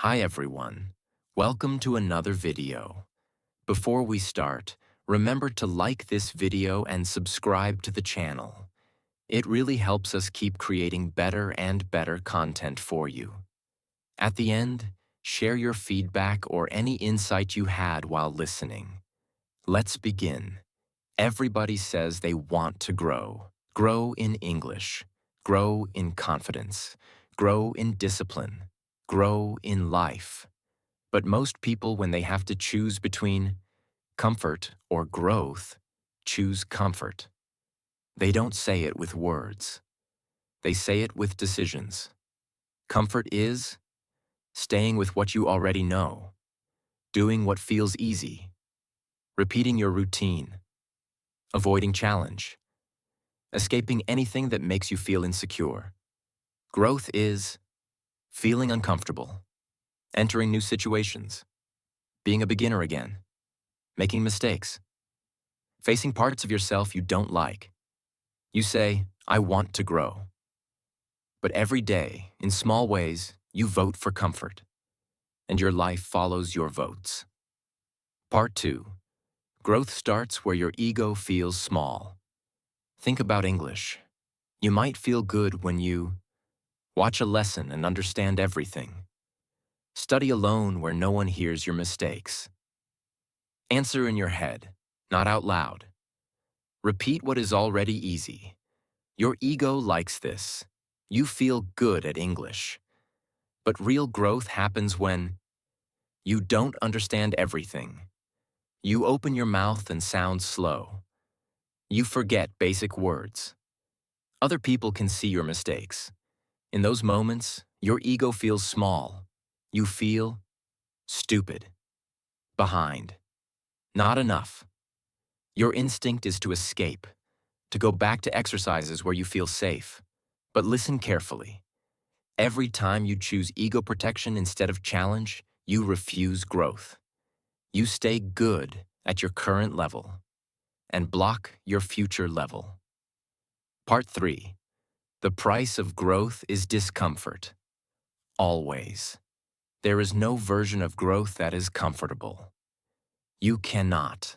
Hi everyone, welcome to another video. Before we start, remember to like this video and subscribe to the channel. It really helps us keep creating better and better content for you. At the end, share your feedback or any insight you had while listening. Let's begin. Everybody says they want to grow. Grow in English. Grow in confidence. Grow in discipline. Grow in life. But most people, when they have to choose between comfort or growth, choose comfort. They don't say it with words. They say it with decisions. Comfort is staying with what you already know, doing what feels easy, repeating your routine, avoiding challenge, escaping anything that makes you feel insecure. Growth is feeling uncomfortable, entering new situations, being a beginner again, making mistakes, facing parts of yourself you don't like. You say, I want to grow. But every day, in small ways, you vote for comfort, and your life follows your votes. Part 2. Growth starts where your ego feels small. Think about English. You might feel good when you watch a lesson and understand everything. Study alone where no one hears your mistakes. Answer in your head, not out loud. Repeat what is already easy. Your ego likes this. You feel good at English. But real growth happens when you don't understand everything. You open your mouth and sound slow. You forget basic words. Other people can see your mistakes. In those moments, your ego feels small. You feel stupid, behind, not enough. Your instinct is to escape, to go back to exercises where you feel safe. But listen carefully. Every time you choose ego protection instead of challenge, you refuse growth. You stay good at your current level and block your future level. Part 3. The price of growth is discomfort. Always. There is no version of growth that is comfortable. You cannot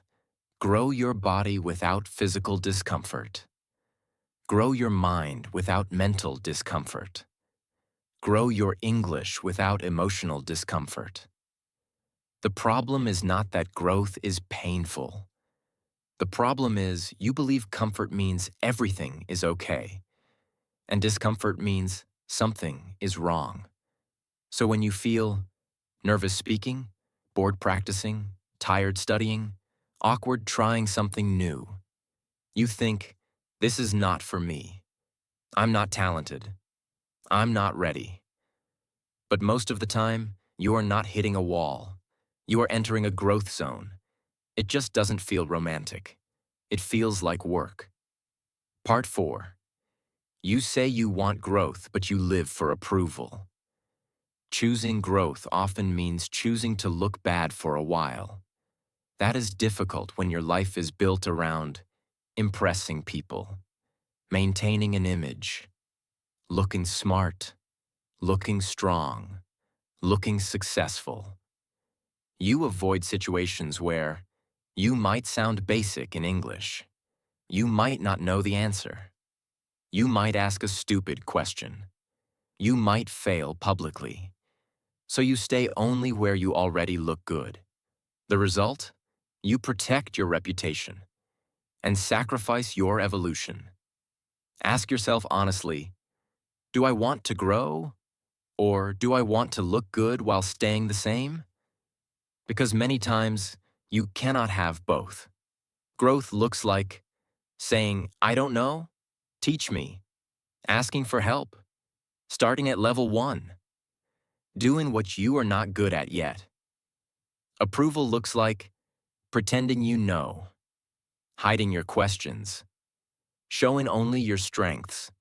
grow your body without physical discomfort. Grow your mind without mental discomfort. Grow your English without emotional discomfort. The problem is not that growth is painful. The problem is you believe comfort means everything is okay, and discomfort means something is wrong. So when you feel nervous speaking, bored practicing, tired studying, awkward trying something new, you think, this is not for me. I'm not talented. I'm not ready. But most of the time, you are not hitting a wall. You are entering a growth zone. It just doesn't feel romantic. It feels like work. Part 4. You say you want growth, but you live for approval. Choosing growth often means choosing to look bad for a while. That is difficult when your life is built around impressing people, maintaining an image, looking smart, looking strong, looking successful. You avoid situations where you might sound basic in English. You might not know the answer. You might ask a stupid question. You might fail publicly. So you stay only where you already look good. The result? You protect your reputation and sacrifice your evolution. Ask yourself honestly, do I want to grow, or do I want to look good while staying the same? Because many times, you cannot have both. Growth looks like saying, I don't know, teach me, asking for help, starting at level 1, doing what you are not good at yet. Approval looks like pretending you know, hiding your questions, showing only your strengths,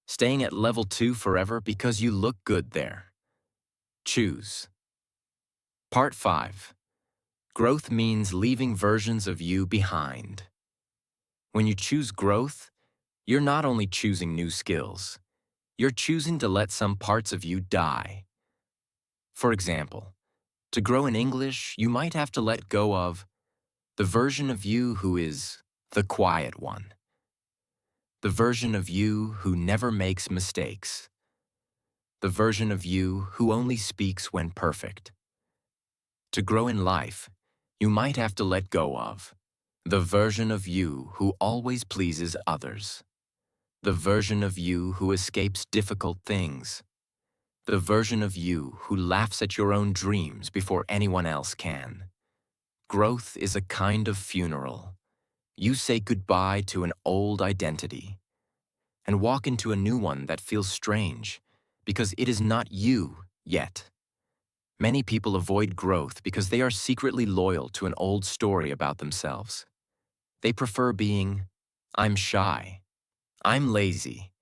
staying at level 2 forever because you look good there. Choose. Part 5. Growth means leaving versions of you behind. When you choose growth, you're not only choosing new skills, you're choosing to let some parts of you die. For example, to grow in English, you might have to let go of the version of you who is the quiet one, the version of you who never makes mistakes, the version of you who only speaks when perfect. To grow in life, you might have to let go of the version of you who always pleases others, the version of you who escapes difficult things, the version of you who laughs at your own dreams before anyone else can. Growth is a kind of funeral. You say goodbye to an old identity and walk into a new one that feels strange because it is not you yet. Many people avoid growth because they are secretly loyal to an old story about themselves. They prefer being, I'm shy, I'm lazy,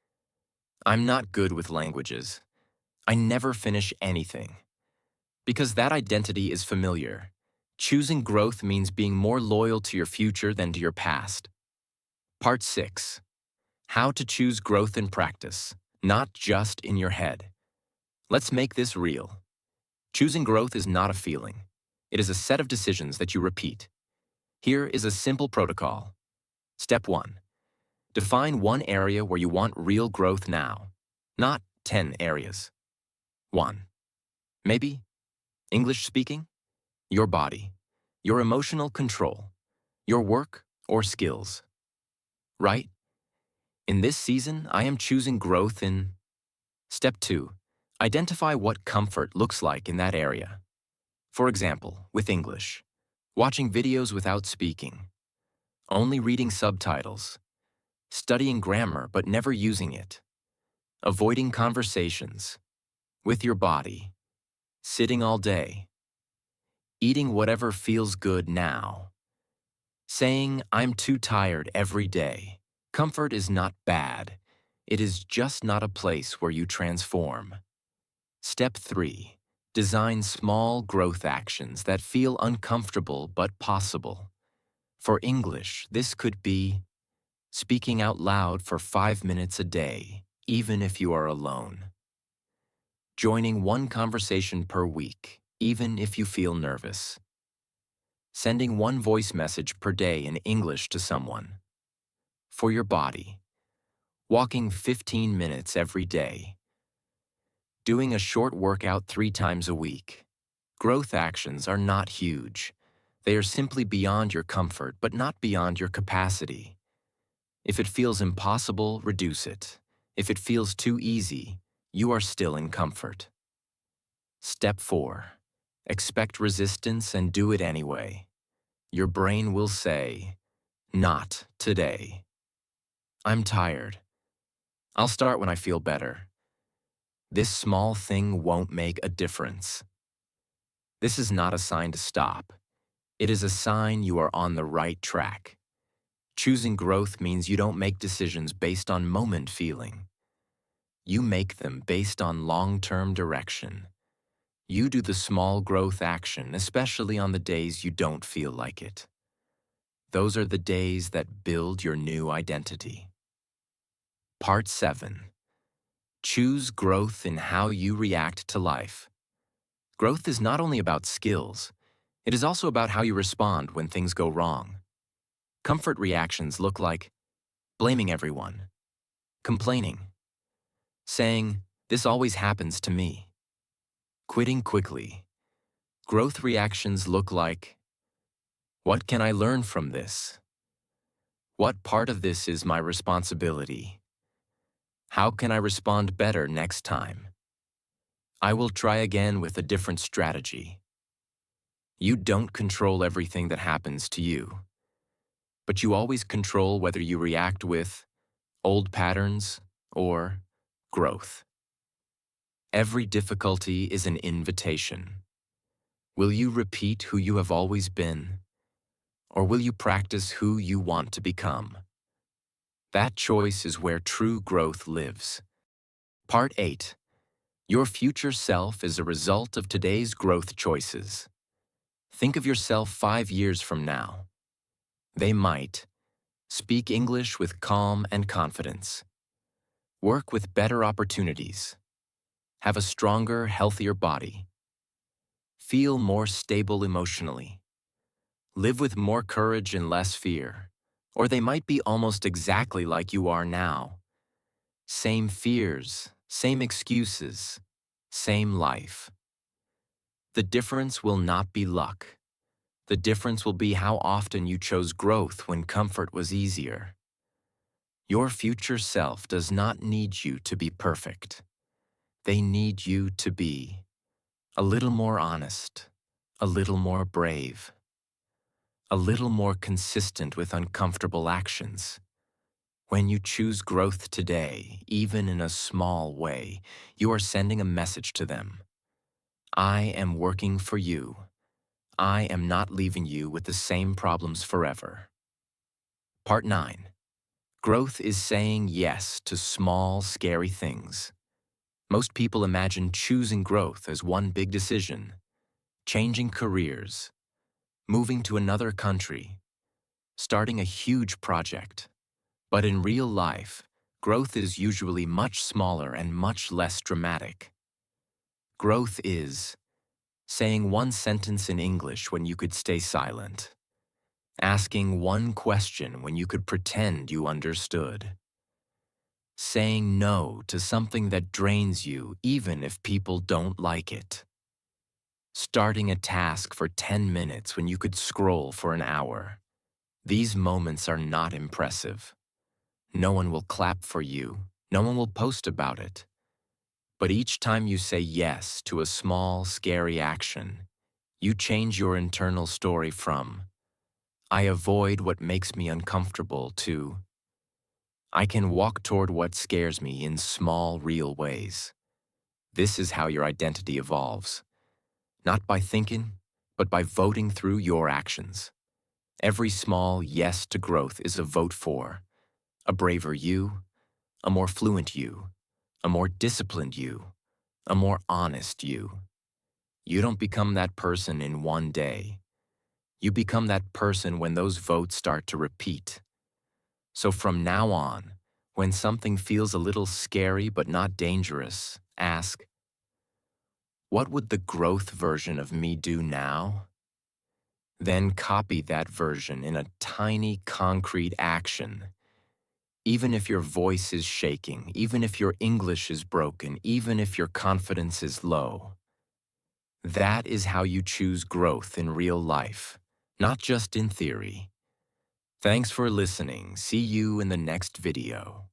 I'm not good with languages, I never finish anything. Because that identity is familiar. Choosing growth means being more loyal to your future than to your past. Part 6. How to choose growth in practice, not just in your head. Let's make this real. Choosing growth is not a feeling. It is a set of decisions that you repeat. Here is a simple protocol. Step 1. Define one area where you want real growth now, not 10 areas. 1. Maybe English speaking, your body, your emotional control, your work or skills. Right? In this season, I am choosing growth in Step 2. Identify what comfort looks like in that area. For example, with English, watching videos without speaking, only reading subtitles, studying grammar but never using it, avoiding conversations, with your body, sitting all day, eating whatever feels good now, saying I'm too tired every day. Comfort is not bad. It is just not a place where you transform. Step 3. Design small growth actions that feel uncomfortable but possible. For English, this could be speaking out loud for 5 minutes a day, even if you are alone. Joining one conversation per week, even if you feel nervous. Sending one voice message per day in English to someone. For your body, walking 15 minutes every day. Doing a short workout 3 times a week. Growth actions are not huge. They are simply beyond your comfort, but not beyond your capacity. If it feels impossible, reduce it. If it feels too easy, you are still in comfort. Step 4. Expect resistance and do it anyway. Your brain will say, not today. I'm tired. I'll start when I feel better. This small thing won't make a difference. This is not a sign to stop. It is a sign you are on the right track. Choosing growth means you don't make decisions based on moment feeling. You make them based on long-term direction. You do the small growth action, especially on the days you don't feel like it. Those are the days that build your new identity. Part 7. Choose growth in how you react to life. Growth is not only about skills, it is also about how you respond when things go wrong. Comfort reactions look like blaming everyone, complaining, saying, "This always happens to me," quitting quickly. Growth reactions look like, "What can I learn from this? What part of this is my responsibility? How can I respond better next time? I will try again with a different strategy." You don't control everything that happens to you, but you always control whether you react with old patterns or growth. Every difficulty is an invitation. Will you repeat who you have always been, or will you practice who you want to become? That choice is where true growth lives. Part 8. Your future self is a result of today's growth choices. Think of yourself 5 years from now. They might speak English with calm and confidence, work with better opportunities, have a stronger, healthier body, feel more stable emotionally, live with more courage and less fear, or they might be almost exactly like you are now. Same fears, same excuses, same life. The difference will not be luck. The difference will be how often you chose growth when comfort was easier. Your future self does not need you to be perfect. They need you to be a little more honest, a little more brave, a little more consistent with uncomfortable actions. When you choose growth today, even in a small way, you are sending a message to them. I am working for you. I am not leaving you with the same problems forever. Part 9. Growth is saying yes to small, scary things. Most people imagine choosing growth as one big decision: changing careers, moving to another country, starting a huge project. But in real life, growth is usually much smaller and much less dramatic. Growth is saying one sentence in English when you could stay silent, asking one question when you could pretend you understood, saying no to something that drains you even if people don't like it, starting a task for 10 minutes when you could scroll for an hour. These moments are not impressive. No one will clap for you. No one will post about it. But each time you say yes to a small, scary action, you change your internal story from, I avoid what makes me uncomfortable, to, I can walk toward what scares me in small, real ways. This is how your identity evolves. Not by thinking, but by voting through your actions. Every small yes to growth is a vote for a braver you, a more fluent you, a more disciplined you, a more honest you. You don't become that person in one day. You become that person when those votes start to repeat. So from now on, when something feels a little scary but not dangerous, ask, what would the growth version of me do now? Then copy that version in a tiny, concrete action. Even if your voice is shaking, even if your English is broken, even if your confidence is low. That is how you choose growth in real life, not just in theory. Thanks for listening. See you in the next video.